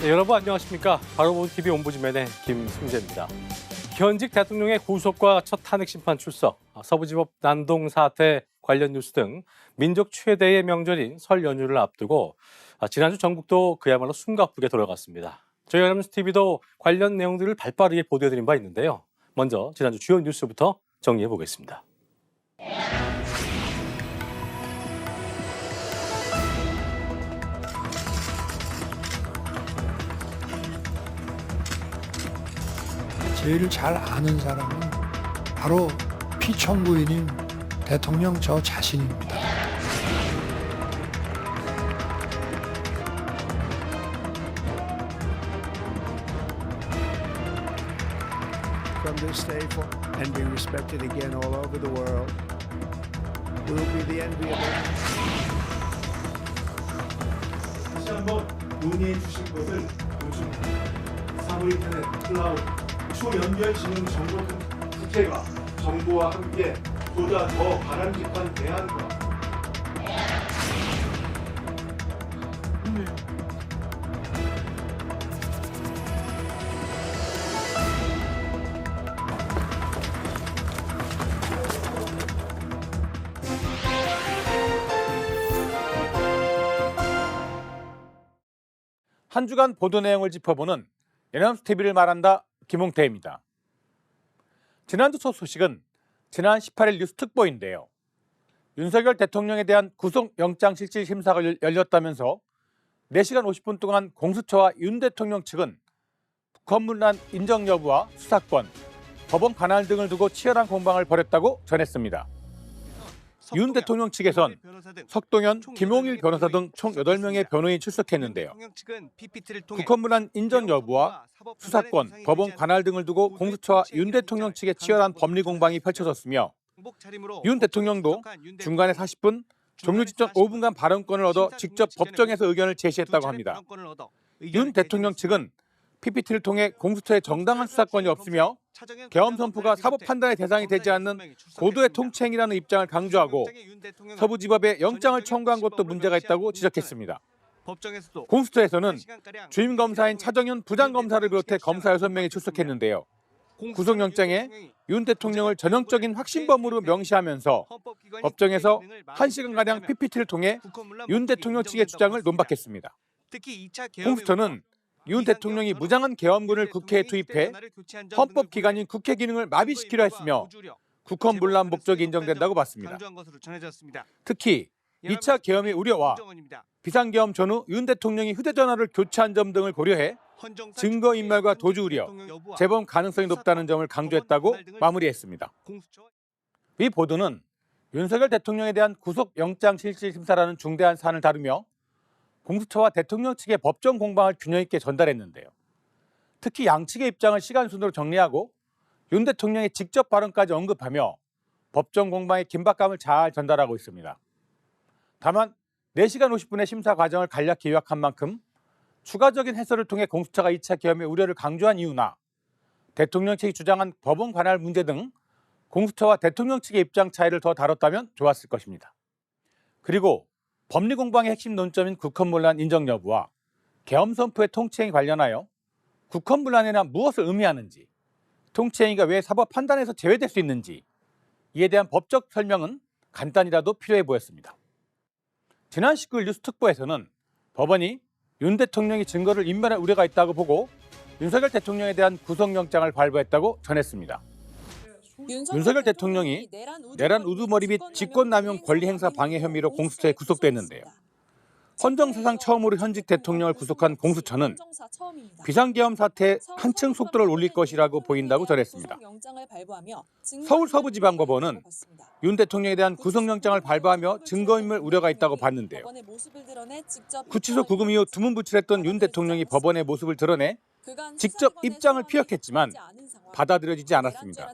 네, 여러분 안녕하십니까? 바로보기TV 옴부즈맨의 김승재입니다. 현직 대통령의 구속과 첫 탄핵 심판 출석, 서부지법 난동 사태 관련 뉴스 등 민족 최대의 명절인 설 연휴를 앞두고 지난주 전국도 그야말로 숨가쁘게 돌아갔습니다. 저희 연합뉴스TV도 관련 내용들을 발빠르게 보도해드린 바 있는데요. 먼저 지난주 주요 뉴스부터 정리해 보겠습니다. 제일 잘 아는 사람은 바로 피청구인인 대통령 저 자신입니다. From this day and be respected again all over the world. We will be the envy of all. 다시 한번 논의해 주신 것을 요즘 사물 인터넷, 클라우드, 초연결 지능 정보 국회가 정부와 함께 보다 더 바람직한 대안과 한 주간 보도 내용을 짚어보는 연합뉴스TV를 말한다 김홍태입니다. 지난주 첫 소식은 지난 18일 뉴스 특보인데요. 윤석열 대통령에 대한 구속영장실질심사가 열렸다면서 4시간 50분 동안 공수처와 윤 대통령 측은 북한문란 인정 여부와 수사권, 법원 관할 등을 두고 치열한 공방을 벌였다고 전했습니다. 윤 대통령 측에선 석동현, 김용일 변호사 등 총 8명의 변호인이 출석했는데요. 북한문란 인정 여부와 수사권, 법원 관할 등을 두고 공수처와 윤 대통령 측의 치열한 법리 공방이 펼쳐졌으며 윤 대통령도 중간에 40분, 종료 직전 5분간 발언권을 얻어 직접 법정에서 의견을 제시했다고 합니다. 윤 대통령 측은 PPT를 통해 공수처의 정당한 수사권이 없으며 계엄 선포가 사법 판단의 대상이 되지 않는 고도의 통치행위라는 입장을 강조하고 서부지법에 영장을 청구한 것도 문제가 있다고 지적했습니다. 공수처에서는 주임 검사인 차정윤 부장검사를 비롯해 검사 6명이 출석했는데요. 구속영장에 윤 대통령을 전형적인 확신범으로 명시하면서 법정에서 1시간가량 PPT를 통해 윤 대통령 측의 주장을 논박했습니다. 공수처는 윤 대통령이 무장한 계엄군을 국회에 투입해 헌법 기관인 국회 기능을 마비시키려 했으며 국헌 문란 목적이 인정된다고 봤습니다. 특히 2차 계엄의 우려와 비상계엄 전후 윤 대통령이 휴대전화를 교체한 점 등을 고려해 증거인멸과 도주 우려, 재범 가능성이 높다는 점을 강조했다고 마무리했습니다. 이 보도는 윤석열 대통령에 대한 구속영장실질심사라는 중대한 사안을 다루며 공수처와 대통령 측의 법정 공방을 균형 있게 전달했는데요. 특히 양측의 입장을 시간 순으로 정리하고 윤 대통령의 직접 발언까지 언급하며 법정 공방의 긴박감을 잘 전달하고 있습니다. 다만 4시간 50분의 심사 과정을 간략히 요약한 만큼 추가적인 해설을 통해 공수처가 2차 계엄의 우려를 강조한 이유나 대통령 측이 주장한 법원 관할 문제 등 공수처와 대통령 측의 입장 차이를 더 다뤘다면 좋았을 것입니다. 그리고 법리 공방의 핵심 논점인 국헌문란 인정 여부와 계엄 선포의 통치행위 관련하여 국헌문란이란 무엇을 의미하는지, 통치행위가 왜 사법 판단에서 제외될 수 있는지 이에 대한 법적 설명은 간단히라도 필요해 보였습니다. 지난 19일 뉴스 특보에서는 법원이 윤 대통령이 증거를 인멸할 우려가 있다고 보고 윤석열 대통령에 대한 구속영장을 발부했다고 전했습니다. 윤석열 대통령이 내란 우두머리 및 직권남용 권리행사 방해 혐의로 공수처에 구속됐는데요. 헌정사상 처음으로 현직 대통령을 구속한 공수처는 비상계엄 사태에 한층 속도를 올릴 것이라고 보인다고 전했습니다. 서울 서부지방법원은 윤 대통령에 대한 구속영장을 발부하며 증거인멸 우려가 있다고 봤는데요. 구치소 구금 이후 두문부출했던 윤 대통령이 법원의 모습을 드러내 직접 입장을 피력했지만 받아들여지지 않았습니다.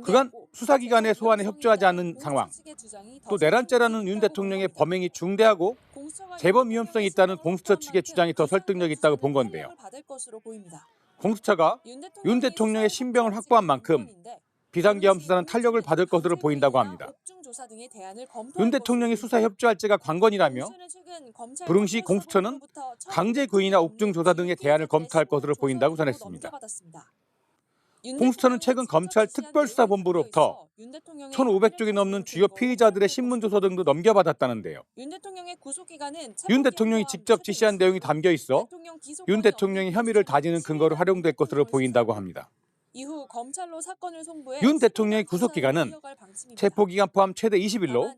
그간 수사기관의 소환에 협조하지 않는 상황, 또 내란죄라는 윤 대통령의 범행이 중대하고 재범 위험성이 있다는 공수처 측의 주장이 더 설득력이 있다고 본 건데요. 공수처가 윤 대통령의 신병을 확보한 만큼 비상계엄 수사는 탄력을 받을 것으로 보인다고 합니다. 윤 대통령이 수사에 협조할지가 관건이라며 부릉시 공수처는 강제 구인이나 옥중 조사 등의 대안을 검토할 것으로 보인다고 전했습니다. 공수처는 최근 검찰 특별수사본부로부터 1,500쪽이 넘는 주요 피의자들의 신문조서 등도 넘겨받았다는데요. 윤 대통령이 직접 지시한 내용이 담겨 있어 윤 대통령이 혐의를 다지는 근거로 활용될 것으로 보인다고 합니다. 윤 대통령의 구속기간은 체포기간 포함 최대 20일로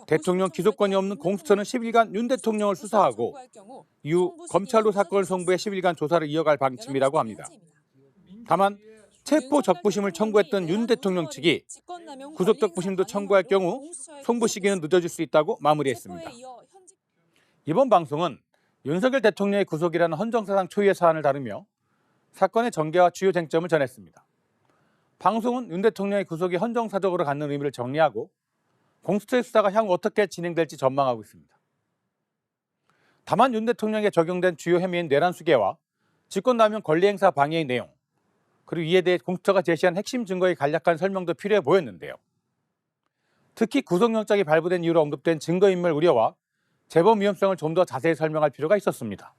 대통령 기소권이 없는 공수처는 10일간 윤 대통령을 수사하고 이후 검찰로 사건을 송부해 10일간 조사를 이어갈 방침이라고 합니다. 다만 체포 적부심을 청구했던 윤 대통령 측이 구속 적부심도 청구할 경우 송부 시기는 늦어질 수 있다고 마무리했습니다. 이번 방송은 윤석열 대통령의 구속이라는 헌정사상 초유의 사안을 다루며 사건의 전개와 주요 쟁점을 전했습니다. 방송은 윤 대통령의 구속이 헌정사적으로 갖는 의미를 정리하고 공수처의 수사가 향후 어떻게 진행될지 전망하고 있습니다. 다만 윤 대통령에게 적용된 주요 혐의인 내란수계와 직권남용 권리행사 방해의 내용, 그리고 이에 대해 공수처가 제시한 핵심 증거의 간략한 설명도 필요해 보였는데요. 특히 구속영장이 발부된 이후로 언급된 증거인멸 우려와 재범 위험성을 좀 더 자세히 설명할 필요가 있었습니다.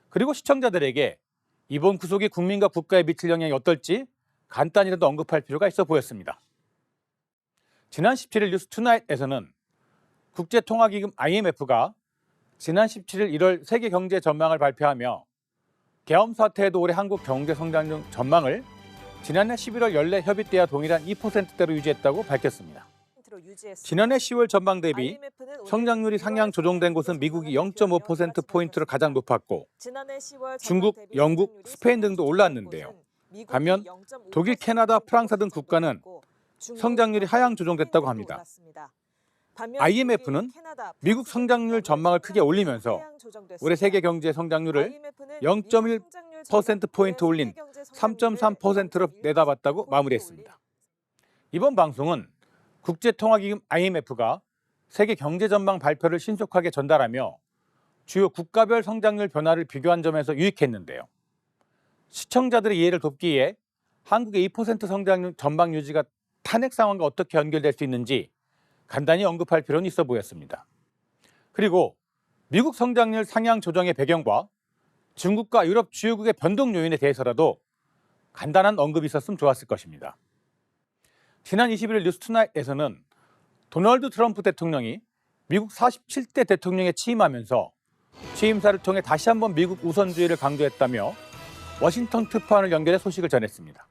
그리고 시청자들에게 이번 구속이 국민과 국가에 미칠 영향이 어떨지 간단히라도 언급할 필요가 있어 보였습니다. 지난 17일 뉴스투나잇에서는 국제통화기금 IMF가 지난 17일 1월 세계 경제 전망을 발표하며 계엄 사태에도 올해 한국 경제 성장 전망을 지난해 11월 연례 협의때와 동일한 2%대로 유지했다고 밝혔습니다. 지난해 10월 전망 대비 성장률이 상향 조정된 곳은 미국이 0.5%포인트로 가장 높았고 중국, 영국, 스페인 등도 올랐는데요. 반면 독일, 캐나다, 프랑스 등 국가는 성장률이 하향 조정됐다고 합니다. IMF는 미국 성장률 전망을 크게 올리면서 올해 세계 경제 성장률을 0.1%포인트 올린 3.3%로 내다봤다고 마무리했습니다. 이번 방송은 국제통화기금 IMF가 세계 경제 전망 발표를 신속하게 전달하며 주요 국가별 성장률 변화를 비교한 점에서 유익했는데요. 시청자들의 이해를 돕기 위해 한국의 2% 성장률 전망 유지가 탄핵 상황과 어떻게 연결될 수 있는지 간단히 언급할 필요는 있어 보였습니다. 그리고 미국 성장률 상향 조정의 배경과 중국과 유럽 주요국의 변동 요인에 대해서라도 간단한 언급이 있었으면 좋았을 것입니다. 지난 21일 뉴스투나잇에서는 도널드 트럼프 대통령이 미국 47대 대통령에 취임하면서 취임사를 통해 다시 한번 미국 우선주의를 강조했다며 워싱턴 특파원을 연결해 소식을 전했습니다.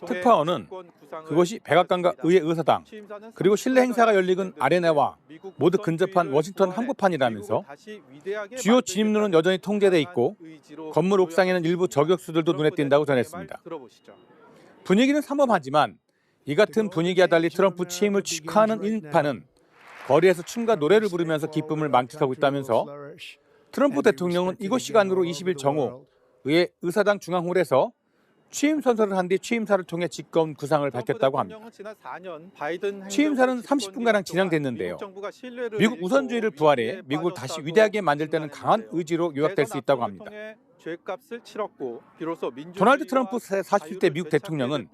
특파원은 그것이 백악관과 의회 의사당 그리고 실내 행사가 열리는 아레나와 모두 근접한 워싱턴 항구판이라면서 주요 진입로는 여전히 통제돼 있고 건물 옥상에는 일부 저격수들도 눈에 띈다고 전했습니다. 분위기는 삼엄하지만 이 같은 분위기와 달리 트럼프 취임을 축하하는 인파는 거리에서 춤과 노래를 부르면서 기쁨을 만끽하고 있다면서 트럼프 대통령은 이곳 시간으로 20일 정오 의회 의사당 중앙홀에서 취임 선서를 한 뒤 취임사를 통해 직권 구상을 밝혔다고 합니다. 취임사는 30분가량 진행됐는데요. 미국 우선주의를 부활해 미국을 다시 위대하게 만들 때는 강한 의지로 요약될 수 있다고 합니다. 도널드 트럼프 40대 미국 대통령은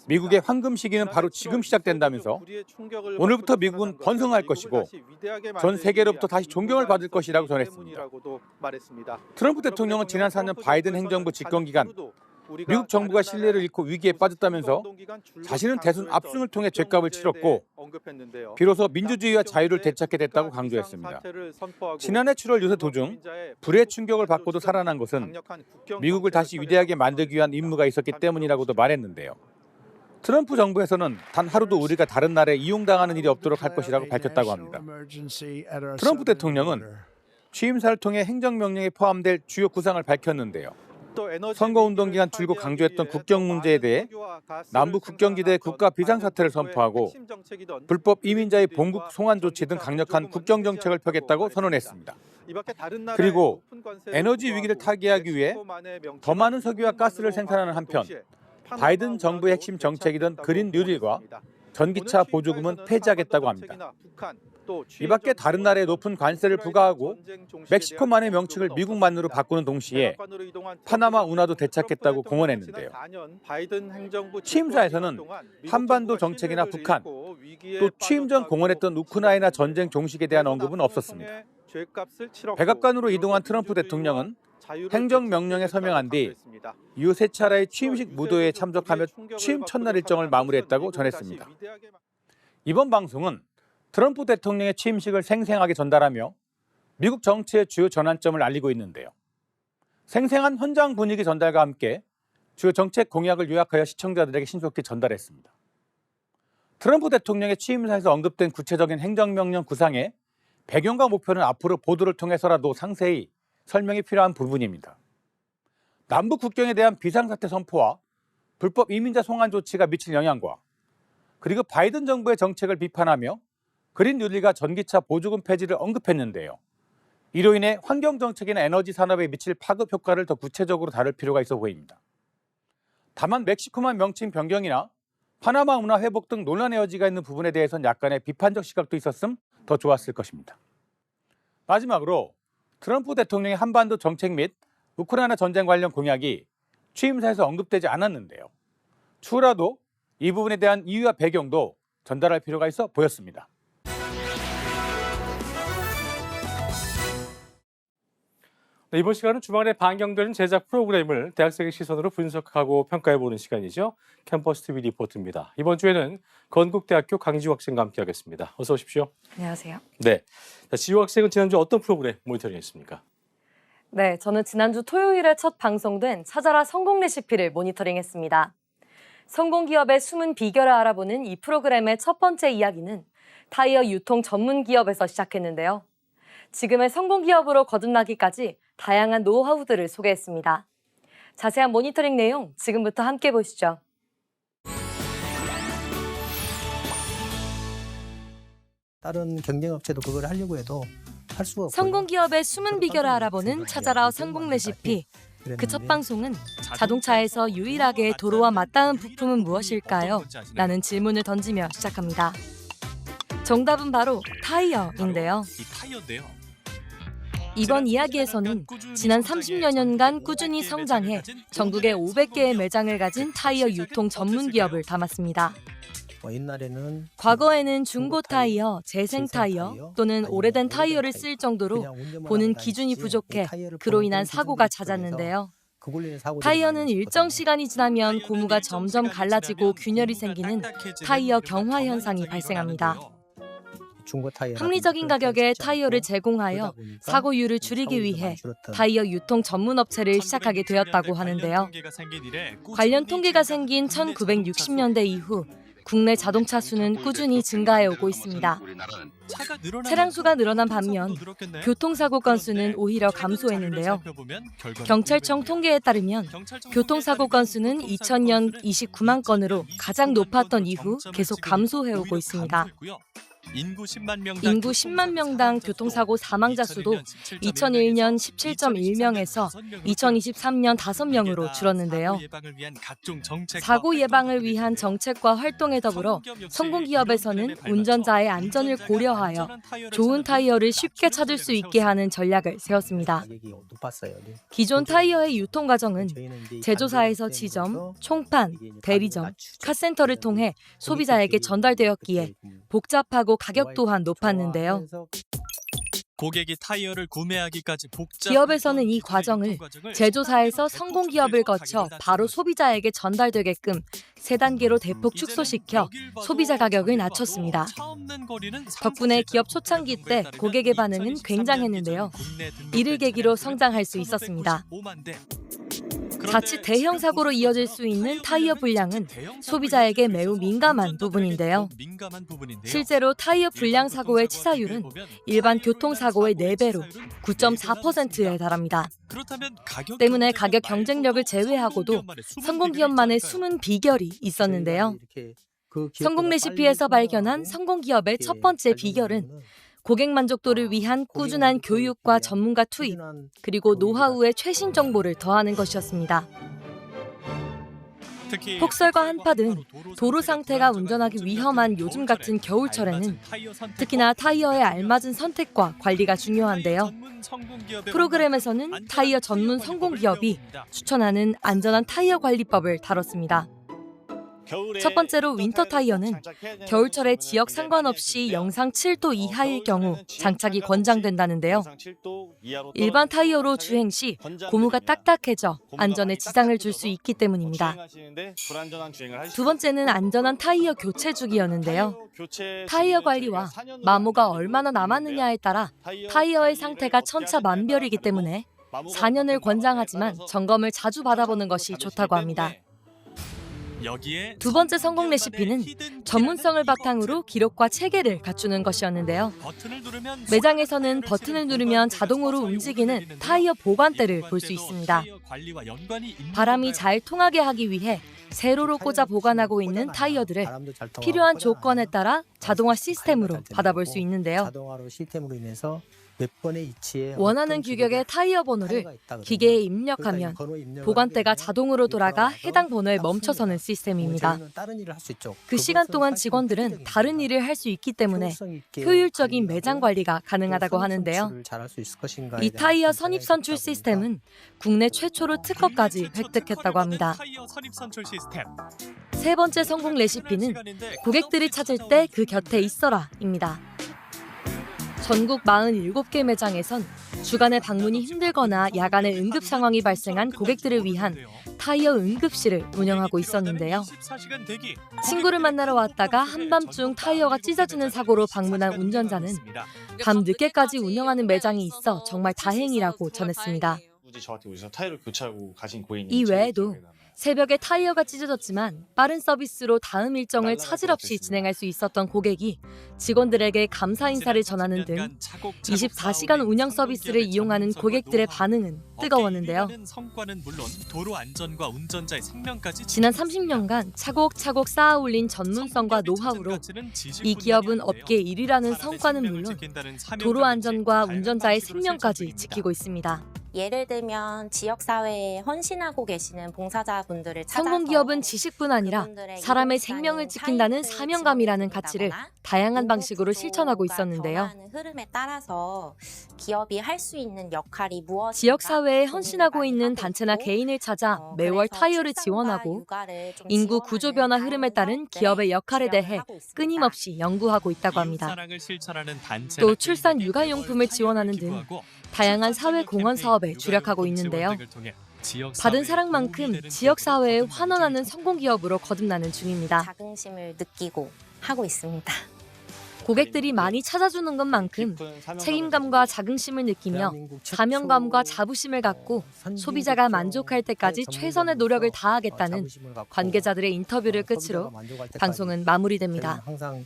미국의 황금 시기는 바로 지금 시작된다면서 오늘부터 미국은 번성할 것이고 전 세계로부터 다시 존경을 받을 것이라고 전했습니다. 트럼프 대통령은 지난 4년 바이든 행정부 집권 기간 미국 정부가 신뢰를 잃고 위기에 빠졌다면서 자신은 대선 압승을 통해 죗값을 치렀고 비로소 민주주의와 자유를 되찾게 됐다고 강조했습니다. 지난해 7월 유세 도중 불의 충격을 받고도 살아난 것은 미국을 다시 위대하게 만들기 위한 임무가 있었기 때문이라고도 말했는데요. 트럼프 정부에서는 단 하루도 우리가 다른 나라에 이용당하는 일이 없도록 할 것이라고 밝혔다고 합니다. 트럼프 대통령은 취임사를 통해 행정명령에 포함될 주요 구상을 밝혔는데요. 선거운동 기간 줄곧 강조했던 국경 문제에 대해 남북 국경지대의 국가 비상사태를 선포하고 불법 이민자의 본국 송환 조치 등 강력한 국경정책을 펴겠다고 선언했습니다. 그리고 에너지 위기를 타개하기 위해 더 많은 석유와 가스를 생산하는 한편 바이든 정부의 핵심 정책이던 그린 뉴딜과 전기차 보조금은 폐지하겠다고 합니다. 이 밖에 다른 나라에 높은 관세를 부과하고 멕시코만의 명칭을 미국만으로 바꾸는 동시에 파나마 운하도 되찾겠다고 공언했는데요. 취임사에서는 한반도 정책이나 북한, 또 취임 전 공언했던 우크라이나 전쟁 종식에 대한 언급은 없었습니다. 백악관으로 이동한 트럼프 대통령은 행정명령에 서명한 뒤 이후 세 차례의 취임식 무도회에 참석하며 취임 첫날 일정을 마무리했다고 전했습니다. 이번 방송은 트럼프 대통령의 취임식을 생생하게 전달하며 미국 정치의 주요 전환점을 알리고 있는데요. 생생한 현장 분위기 전달과 함께 주요 정책 공약을 요약하여 시청자들에게 신속히 전달했습니다. 트럼프 대통령의 취임사에서 언급된 구체적인 행정명령 구상의 배경과 목표는 앞으로 보도를 통해서라도 상세히 설명이 필요한 부분입니다. 남북 국경에 대한 비상사태 선포와 불법 이민자 송환 조치가 미칠 영향과 그리고 바이든 정부의 정책을 비판하며 그린 뉴딜과 전기차 보조금 폐지를 언급했는데요. 이로 인해 환경정책이나 에너지 산업에 미칠 파급 효과를 더 구체적으로 다룰 필요가 있어 보입니다. 다만 멕시코만 명칭 변경이나 파나마 운하 회복 등 논란의 여지가 있는 부분에 대해서는 약간의 비판적 시각도 있었음 더 좋았을 것입니다. 마지막으로 트럼프 대통령의 한반도 정책 및 우크라이나 전쟁 관련 공약이 취임사에서 언급되지 않았는데요. 추후라도 이 부분에 대한 이유와 배경도 전달할 필요가 있어 보였습니다. 네, 이번 시간은 주말에 반영되는 제작 프로그램을 대학생의 시선으로 분석하고 평가해보는 시간이죠. 캠퍼스 TV 리포트입니다. 이번 주에는 건국대학교 강지우 학생과 함께하겠습니다. 어서 오십시오. 안녕하세요. 네, 지우 학생은 지난주 어떤 프로그램 모니터링했습니까? 네, 저는 지난주 토요일에 첫 방송된 찾아라 성공 레시피를 모니터링했습니다. 성공 기업의 숨은 비결을 알아보는 이 프로그램의 첫 번째 이야기는 타이어 유통 전문 기업에서 시작했는데요. 지금의 성공 기업으로 거듭나기까지 다양한 노하우들을 소개했습니다. 자세한 모니터링 내용 지금부터 함께 보시죠. 다른 경쟁업체도 그걸 하려고 해도 할 수가 없고요. 성공 기업의 숨은 비결을 알아보는 찾아라 성공 레시피. 그 첫 방송은 자동차에서 유일하게 도로와 맞닿은 부품은 무엇일까요? 라는 질문을 던지며 시작합니다. 정답은 바로 타이어인데요. 이번 이야기에서는 지난 30여 년간 꾸준히 성장해 전국에 500개의 매장을 가진 타이어 유통 전문 기업을 담았습니다. 옛날에는 과거에는 중고 타이어, 재생 타이어 또는 오래된 타이어를 쓸 정도로 보는 기준이 부족해 그로 인한 사고가 잦았는데요. 타이어는 일정 시간이 지나면 고무가 점점 갈라지고 균열이 생기는 타이어 경화 현상이 발생합니다. 합리적인 가격에 타이어를 제공하여 사고율을 줄이기 위해 타이어 유통 전문 업체를 시작하게 되었다고 하는데요. 관련 통계가 생긴 1960년대 이후 국내 자동차 수는 꾸준히 증가해 오고 있습니다. 차량 수가 늘어난 반면 교통사고 건수는 오히려 감소했는데요. 경찰청 통계에 따르면 교통사고 건수는 2000년 29만 건으로 가장 높았던 이후 계속 감소해 오고 있습니다. 인구 10만 명당 교통사고 사망자 수도 2001년 17.1명에서 2023년 5명으로 줄었는데요. 사고 예방을 위한 정책과 활동에 더불어 성공기업에서는 운전자의 안전을 고려하여 좋은 타이어를 쉽게 찾을 수 있게 하는 전략을 세웠습니다. 기존 타이어의 유통 과정은 제조사에서 지점, 총판, 대리점, 카센터를 통해 소비자에게 전달되었기에 복잡하고 가격 또한 높았는데요. 고객이 타이어를 구매하기까지 기업에서는 이 과정을 제조사에서 성공기업을 거쳐 바로 소비자에게 전달되게끔 3단계로 대폭 축소시켜 소비자 가격을 낮췄습니다. 덕분에 기업 초창기 때 고객의 반응은 굉장했는데요. 이를 계기로 성장할 수 있었습니다. 자칫 대형 사고로 이어질 수 있는 타이어 불량은 소비자에게 매우 민감한 부분인데요. 실제로 타이어 불량 사고의 치사율은 일반 교통사고의 4배로 9.4%에 달합니다. 때문에 가격 경쟁력을 제외하고도 성공기업만의 숨은 비결이 있었는데요. 성공 레시피에서 발견한 성공기업의 첫 번째 비결은 고객 만족도를 위한 꾸준한 교육과 전문가 투입, 그리고 노하우의 최신 정보를 더하는 것이었습니다. 폭설과 한파 등 도로 상태가 운전하기 위험한 요즘 같은 겨울철에는 특히나 타이어에 알맞은 선택과 관리가 중요한데요. 프로그램에서는 타이어 전문 성공기업이 추천하는 안전한 타이어 관리법을 다뤘습니다. 첫 번째로 윈터 타이어는 겨울철에 지역 상관없이 영상 7도 이하일 경우 장착이 권장된다는데요. 일반 타이어로 주행 시 고무가 딱딱해져 안전에 지장을 줄 수 있기 때문입니다. 두 번째는 안전한 타이어 교체 주기였는데요. 타이어 관리와 마모가 얼마나 남았느냐에 따라 타이어의 상태가 천차만별이기 때문에 4년을 권장하지만 점검을 자주 받아보는 것이 좋다고 합니다. 두 번째 성공 레시피는 전문성을 바탕으로 기록과 체계를 갖추는 것이었는데요. 매장에서는 버튼을 누르면 자동으로 움직이는 타이어 보관대를 볼 수 있습니다. 바람이 잘 통하게 하기 위해 세로로 꽂아 보관하고 있는 타이어들을 필요한 조건에 따라 자동화 시스템으로 받아볼 수 있는데요. 자동화로 시스템으로 인해서 몇 번의 위치에 원하는 규격의 타이어 번호를 기계에 입력하면 보관대가 자동으로 돌아가 해당 번호에 멈춰서는 시스템입니다. 그 시간 동안 직원들은 다른 일을 할 수 있기 때문에 효율적인 매장 관리가 가능하다고 하는데요. 이 타이어 선입 선출 시스템은 국내 최초로 특허까지 획득했다고 합니다. 세 번째 성공 레시피는 고객들이 찾을 때 그 곁에 있어라입니다. 전국 47개 매장에선 주간에 방문이 힘들거나 야간에 응급 상황이 발생한 고객들을 위한 타이어 응급실을 운영하고 있었는데요. 친구를 만나러 왔다가 한밤중 타이어가 찢어지는 사고로 방문한 운전자는 밤 늦게까지 운영하는 매장이 있어 정말 다행이라고 전했습니다. 이 외에도 새벽에 타이어가 찢어졌지만 빠른 서비스로 다음 일정을 차질 없이 진행할 수 있었던 고객이 직원들에게 감사 인사를 전하는 등 24시간 운영 서비스를 이용하는 고객들의 반응은 뜨거웠는데요. 지난 30년간 차곡차곡 쌓아 올린 전문성과 노하우로 이 기업은 업계 1위라는 성과는 물론 도로 안전과 운전자의 생명까지 지키고 있습니다. 예를 들면 지역사회에 헌신하고 계시는 봉사자분들을 찾아서 성공 기업은 지식뿐 아니라 사람의 생명을 지킨다는 사명감이라는 가치를 다양한 방식으로 실천하고 있었는데요. 흐름에 따라서 기업이 할 수 있는 역할이 무엇인가 지역사회에 헌신하고 있는 단체나 개인을 찾아 매월 타이어를 지원하고 인구 구조 변화 흐름에 따른 기업의 역할에 대해 끊임없이 연구하고 있다고 합니다. 또 출산 육아용품을 지원하는 등 다양한 사회 공헌 사업에 주력하고 있는데요. 받은 사랑만큼 지역사회에 환원하는 성공기업으로 거듭나는 중입니다. 자긍심을 느끼고 하고 있습니다. 고객들이 많이 찾아주는 것만큼 책임감과 자긍심을 느끼며 사명감과 자부심을 갖고 소비자가 만족할 때까지 최선의 노력을 다하겠다는 관계자들의 인터뷰를 끝으로 방송은 마무리됩니다. 항상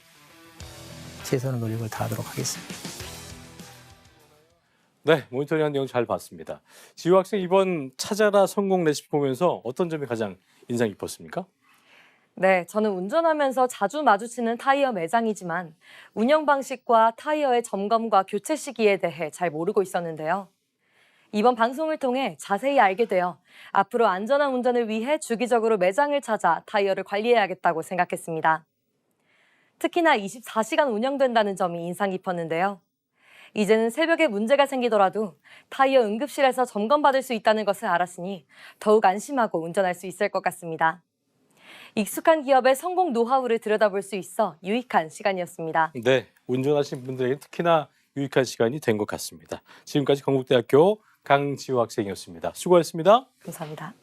최선의 노력을 다하도록 하겠습니다. 네, 모니터링한 내용 잘 봤습니다. 지우 학생 이번 찾아라 성공 레시피 보면서 어떤 점이 가장 인상 깊었습니까? 네, 저는 운전하면서 자주 마주치는 타이어 매장이지만 운영 방식과 타이어의 점검과 교체 시기에 대해 잘 모르고 있었는데요. 이번 방송을 통해 자세히 알게 되어 앞으로 안전한 운전을 위해 주기적으로 매장을 찾아 타이어를 관리해야겠다고 생각했습니다. 특히나 24시간 운영된다는 점이 인상 깊었는데요. 이제는 새벽에 문제가 생기더라도 타이어 응급실에서 점검받을 수 있다는 것을 알았으니 더욱 안심하고 운전할 수 있을 것 같습니다. 익숙한 기업의 성공 노하우를 들여다볼 수 있어 유익한 시간이었습니다. 네, 운전하신 분들에게 특히나 유익한 시간이 된 것 같습니다. 지금까지 건국대학교 강지우 학생이었습니다. 수고하셨습니다. 감사합니다.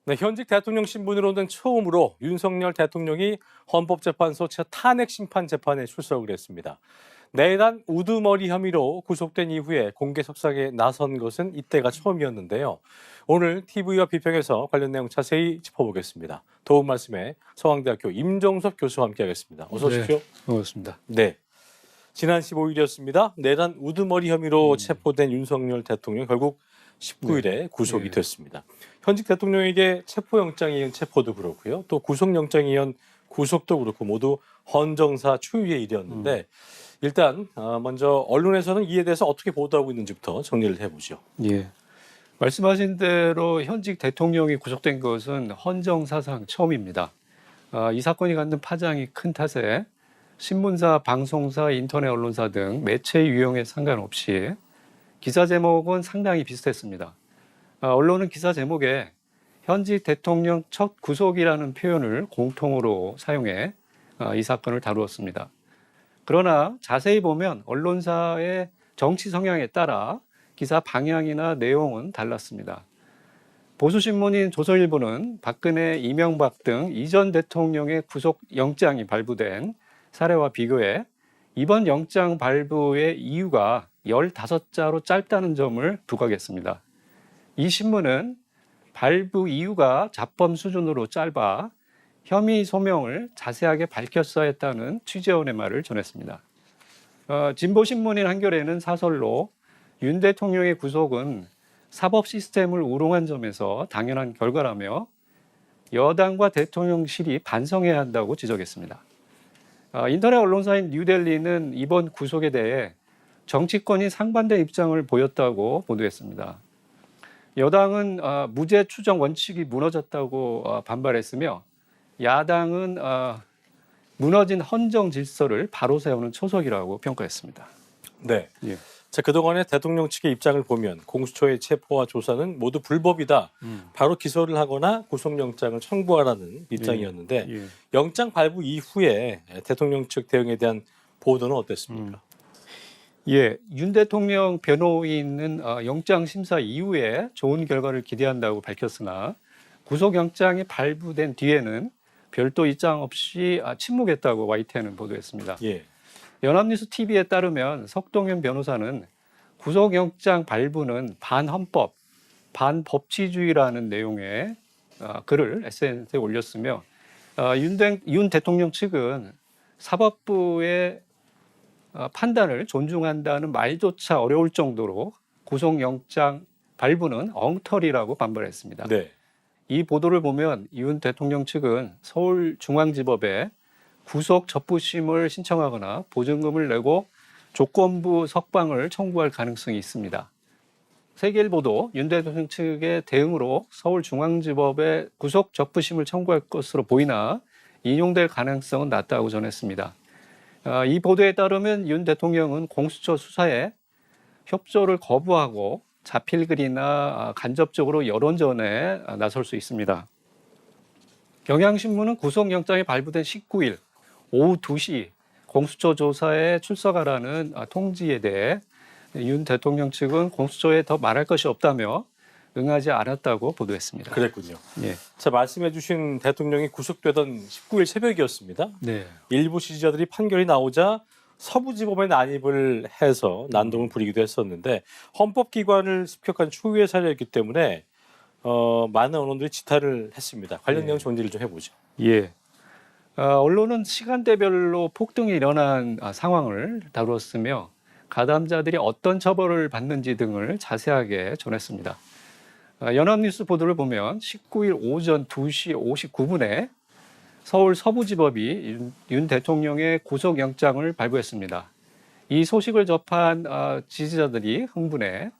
네, 현직 대통령 신분으로는 처음으로 윤석열 대통령이 헌법재판소 탄핵 심판 재판에 출석을 했습니다. 내란 우두머리 혐의로 구속된 이후에 공개 석상에 나선 것은 이때가 처음이었는데요. 오늘 TV와 비평에서 관련 내용 자세히 짚어보겠습니다. 도움 말씀에 서강대학교 임정섭 교수와 함께하겠습니다. 어서 오십시오. 네, 반갑습니다. 네, 지난 15일이었습니다. 내란 우두머리 혐의로 체포된 윤석열 대통령 결국 19일에 구속이 됐습니다. 현직 대통령에게 체포영장이 이은 체포도 그렇고요. 또 구속영장이 이은 구속도 그렇고 모두 헌정사 초유의 일이었는데 일단 먼저 언론에서는 이에 대해서 어떻게 보도하고 있는지부터 정리를 해보죠. 예, 말씀하신 대로 현직 대통령이 구속된 것은 헌정사상 처음입니다. 이 사건이 갖는 파장이 큰 탓에 신문사, 방송사, 인터넷 언론사 등 매체 유형에 상관없이 기사 제목은 상당히 비슷했습니다. 언론은 기사 제목에 현직 대통령 첫 구속이라는 표현을 공통으로 사용해 이 사건을 다루었습니다. 그러나 자세히 보면 언론사의 정치 성향에 따라 기사 방향이나 내용은 달랐습니다. 보수신문인 조선일보는 박근혜, 이명박 등 이전 대통령의 구속 영장이 발부된 사례와 비교해 이번 영장 발부의 이유가 15자로 짧다는 점을 부각했습니다. 이 신문은 발부 이유가 잡범 수준으로 짧아 혐의 소명을 자세하게 밝혔어야 했다는 취재원의 말을 전했습니다. 진보신문인 한겨레는 사설로 윤 대통령의 구속은 사법 시스템을 우롱한 점에서 당연한 결과라며 여당과 대통령실이 반성해야 한다고 지적했습니다. 인터넷 언론사인 뉴델리는 이번 구속에 대해 정치권이 상반된 입장을 보였다고 보도했습니다. 여당은 무죄 추정 원칙이 무너졌다고 반발했으며 야당은 무너진 헌정 질서를 바로 세우는 초석이라고 평가했습니다. 네. 예. 자, 그동안의 대통령 측의 입장을 보면 공수처의 체포와 조사는 모두 불법이다. 바로 기소를 하거나 구속영장을 청구하라는 입장이었는데 예. 영장 발부 이후에 대통령 측 대응에 대한 보도는 어땠습니까? 예, 윤 대통령 변호인은 영장 심사 이후에 좋은 결과를 기대한다고 밝혔으나 구속영장이 발부된 뒤에는 별도 입장 없이 침묵했다고 YTN은 보도했습니다. 예. 연합뉴스 TV에 따르면 석동현 변호사는 구속영장 발부는 반헌법, 반법치주의라는 내용의 글을 SNS에 올렸으며 윤 대통령 측은 사법부의 판단을 존중한다는 말조차 어려울 정도로 구속영장 발부는 엉터리라고 반발했습니다. 네. 이 보도를 보면 윤 대통령 측은 서울중앙지법에 구속 접부심을 신청하거나 보증금을 내고 조건부 석방을 청구할 가능성이 있습니다. 세계일보도 윤 대통령 측의 대응으로 서울중앙지법에 구속 접부심을 청구할 것으로 보이나 인용될 가능성은 낮다고 전했습니다. 이 보도에 따르면 윤 대통령은 공수처 수사에 협조를 거부하고 자필글이나 간접적으로 여론전에 나설 수 있습니다. 경향신문은 구속영장이 발부된 19일 오후 2시 공수처 조사에 출석하라는 통지에 대해 윤 대통령 측은 공수처에 더 말할 것이 없다며 응하지 않았다고 보도했습니다. 그랬군요. 예. 자, 말씀해 주신 대통령이 구속되던 19일 새벽이었습니다. 네. 일부 지지자들이 판결이 나오자 서부지법에 난입을 해서 난동을 부리기도 했었는데 헌법기관을 습격한 초유의 사례였기 때문에 많은 언론들이 지탄을 했습니다. 관련 내용 정리를 좀 해보죠. 예. 언론은 시간대별로 폭등이 일어난 상황을 다루었으며 가담자들이 어떤 처벌을 받는지 등을 자세하게 전했습니다. 연합뉴스 보도를 보면 19일 오전 2시 59분에 서울 서부지법이 윤 대통령의 구속영장을 발부했습니다. 이 소식을 접한 지지자들이 흥분해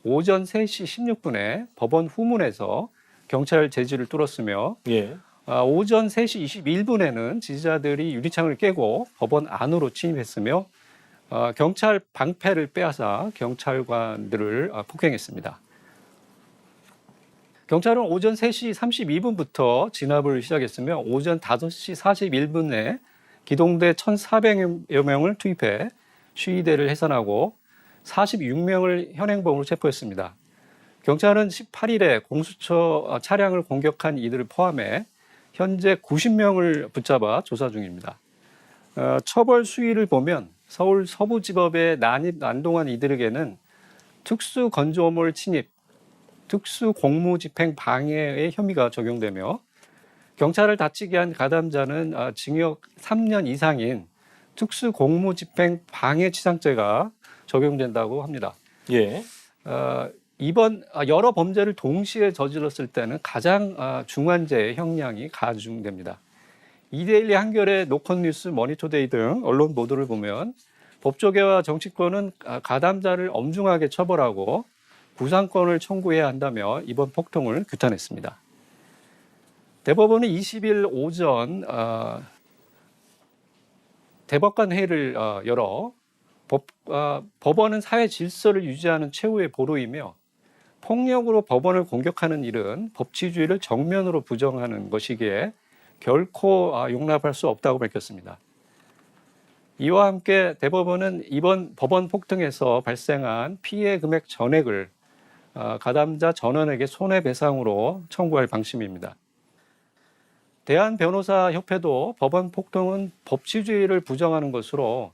오전 3시 16분에 법원 후문에서 경찰 제지를 뚫었으며 예. 오전 3시 21분에는 지지자들이 유리창을 깨고 법원 안으로 침입했으며 경찰 방패를 빼앗아 경찰관들을 폭행했습니다. 경찰은 오전 3시 32분부터 진압을 시작했으며 오전 5시 41분에 기동대 1,400여 명을 투입해 시위대를 해산하고 46명을 현행범으로 체포했습니다. 경찰은 18일에 공수처 차량을 공격한 이들을 포함해 현재 90명을 붙잡아 조사 중입니다. 처벌 수위를 보면 서울 서부지법에 난동한 이들에게는 특수건조물 침입, 특수공무집행 방해의 혐의가 적용되며 경찰을 다치게 한 가담자는 징역 3년 이상인 특수공무집행 방해치상죄가 적용된다고 합니다. 예. 이번 여러 범죄를 동시에 저질렀을 때는 가장 중환죄의 형량이 가중됩니다. 이데일리, 한겨레, 노컷뉴스, 머니투데이 등 언론 보도를 보면 법조계와 정치권은 가담자를 엄중하게 처벌하고 구상권을 청구해야 한다며 이번 폭동을 규탄했습니다. 대법원은 20일 오전 대법관 회의를 열어 법원은 사회 질서를 유지하는 최후의 보루이며 폭력으로 법원을 공격하는 일은 법치주의를 정면으로 부정하는 것이기에 결코 용납할 수 없다고 밝혔습니다. 이와 함께 대법원은 이번 법원 폭등에서 발생한 피해 금액 전액을 가담자 전원에게 손해배상으로 청구할 방침입니다. 대한변호사협회도 법원 폭동은 법치주의를 부정하는 것으로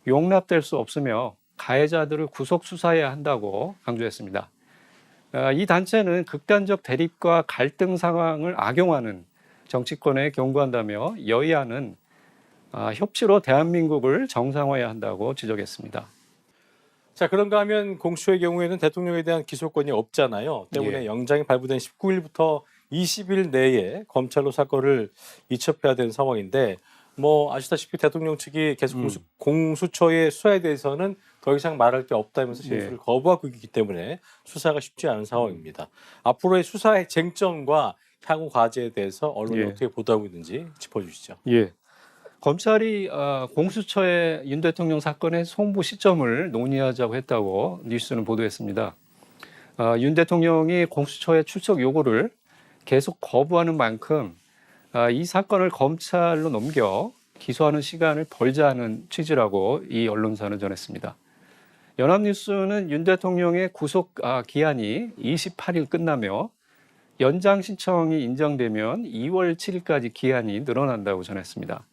용납될 수 없으며 가해자들을 구속 수사해야 한다고 강조했습니다. 이 단체는 극단적 대립과 갈등 상황을 악용하는 정치권에 경고한다며 여야는 협치로 대한민국을 정상화해야 한다고 지적했습니다. 자, 그런가 하면 공수처의 경우에는 대통령에 대한 기소권이 없잖아요. 때문에 예. 영장이 발부된 19일부터 20일 내에 검찰로 사건을 이첩해야 되는 상황인데 뭐 아시다시피 대통령 측이 계속 공수처의 수사에 대해서는 더 이상 말할 게 없다면서 진술을 거부하고 있기 때문에 수사가 쉽지 않은 상황입니다. 앞으로의 수사의 쟁점과 향후 과제에 대해서 언론이 어떻게 보도하고 있는지 짚어주시죠. 예. 검찰이 공수처의 윤 대통령 사건의 송부 시점을 논의하자고 했다고 뉴스는 보도했습니다. 윤 대통령이 공수처의 출석 요구를 계속 거부하는 만큼 이 사건을 검찰로 넘겨 기소하는 시간을 벌자는 취지라고 이 언론사는 전했습니다. 연합뉴스는 윤 대통령의 구속 기한이 28일 끝나며 연장 신청이 인정되면 2월 7일까지 기한이 늘어난다고 전했습니다.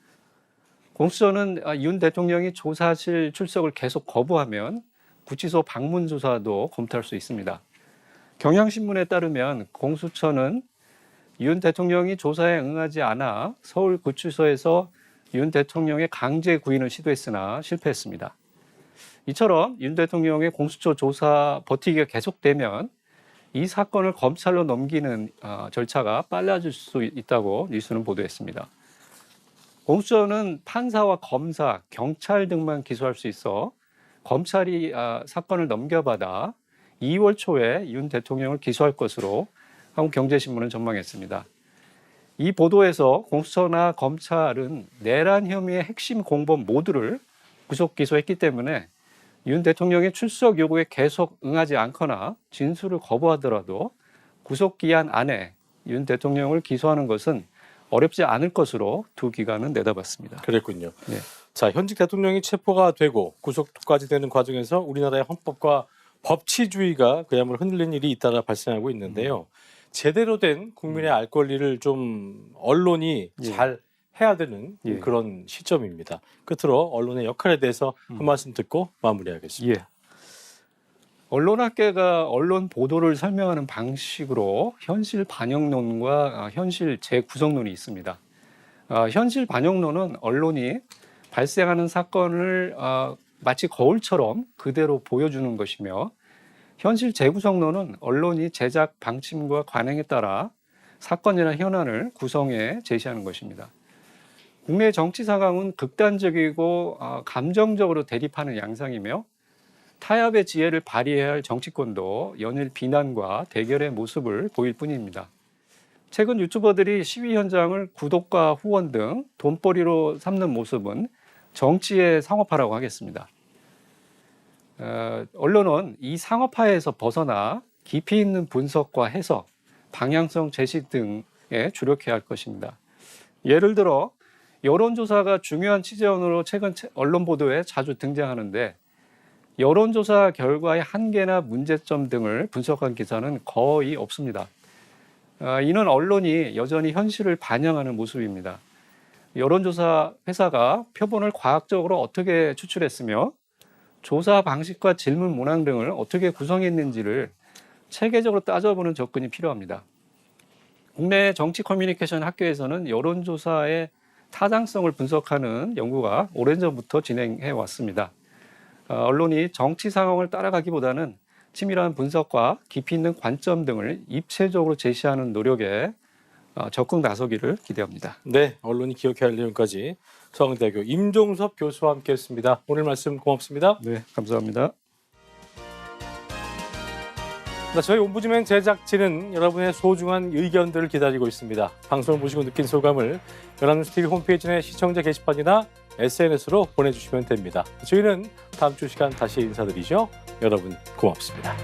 공수처는 윤 대통령이 조사실 출석을 계속 거부하면 구치소 방문 조사도 검토할 수 있습니다. 경향신문에 따르면 공수처는 윤 대통령이 조사에 응하지 않아 서울 구치소에서 윤 대통령의 강제 구인을 시도했으나 실패했습니다. 이처럼 윤 대통령의 공수처 조사 버티기가 계속되면 이 사건을 검찰로 넘기는 절차가 빨라질 수 있다고 뉴스는 보도했습니다. 공수처는 판사와 검사, 경찰 등만 기소할 수 있어 검찰이 사건을 넘겨받아 2월 초에 윤 대통령을 기소할 것으로 한국경제신문은 전망했습니다. 이 보도에서 공수처나 검찰은 내란 혐의의 핵심 공범 모두를 구속 기소했기 때문에 윤 대통령의 출석 요구에 계속 응하지 않거나 진술을 거부하더라도 구속기한 안에 윤 대통령을 기소하는 것은 어렵지 않을 것으로 두 기관은 내다봤습니다. 그랬군요. 네. 자, 현직 대통령이 체포가 되고 구속까지 되는 과정에서 우리나라의 헌법과 법치주의가 그야말로 흔들린 일이 잇따라 발생하고 있는데요. 제대로 된 국민의 알 권리를 좀 언론이 잘 해야 되는 그런 시점입니다. 끝으로 언론의 역할에 대해서 한 말씀 듣고 마무리하겠습니다. 언론학계가 언론 보도를 설명하는 방식으로 현실 반영론과 현실 재구성론이 있습니다. 현실 반영론은 언론이 발생하는 사건을 마치 거울처럼 그대로 보여주는 것이며, 현실 재구성론은 언론이 제작 방침과 관행에 따라 사건이나 현안을 구성해 제시하는 것입니다. 국내 정치 상황은 극단적이고 감정적으로 대립하는 양상이며, 타협의 지혜를 발휘해야 할 정치권도 연일 비난과 대결의 모습을 보일 뿐입니다. 최근 유튜버들이 시위 현장을 구독과 후원 등 돈벌이로 삼는 모습은 정치의 상업화라고 하겠습니다. 언론은 이 상업화에서 벗어나 깊이 있는 분석과 해석, 방향성 제시 등에 주력해야 할 것입니다. 예를 들어 여론조사가 중요한 취재원으로 최근 언론 보도에 자주 등장하는데, 여론조사 결과의 한계나 문제점 등을 분석한 기사는 거의 없습니다. 이는 언론이 여전히 현실을 반영하는 모습입니다. 여론조사 회사가 표본을 과학적으로 어떻게 추출했으며 조사 방식과 질문 문항 등을 어떻게 구성했는지를 체계적으로 따져보는 접근이 필요합니다. 국내 정치 커뮤니케이션 학교에서는 여론조사의 타당성을 분석하는 연구가 오랜 전부터 진행해 왔습니다. 언론이 정치 상황을 따라가기보다는 치밀한 분석과 깊이 있는 관점 등을 입체적으로 제시하는 노력에 적극 나서기를 기대합니다. 네, 언론이 기억해야 할 내용까지 서강대학교 임종섭 교수와 함께했습니다. 오늘 말씀 고맙습니다. 네, 감사합니다. 저희 옴부즈맨 제작진은 여러분의 소중한 의견들을 기다리고 있습니다. 방송을 보시고 느낀 소감을 연합뉴스 TV 홈페이지 내 시청자 게시판이나 SNS로 보내주시면 됩니다. 저희는 다음 주 시간 다시 인사드리죠. 여러분 고맙습니다.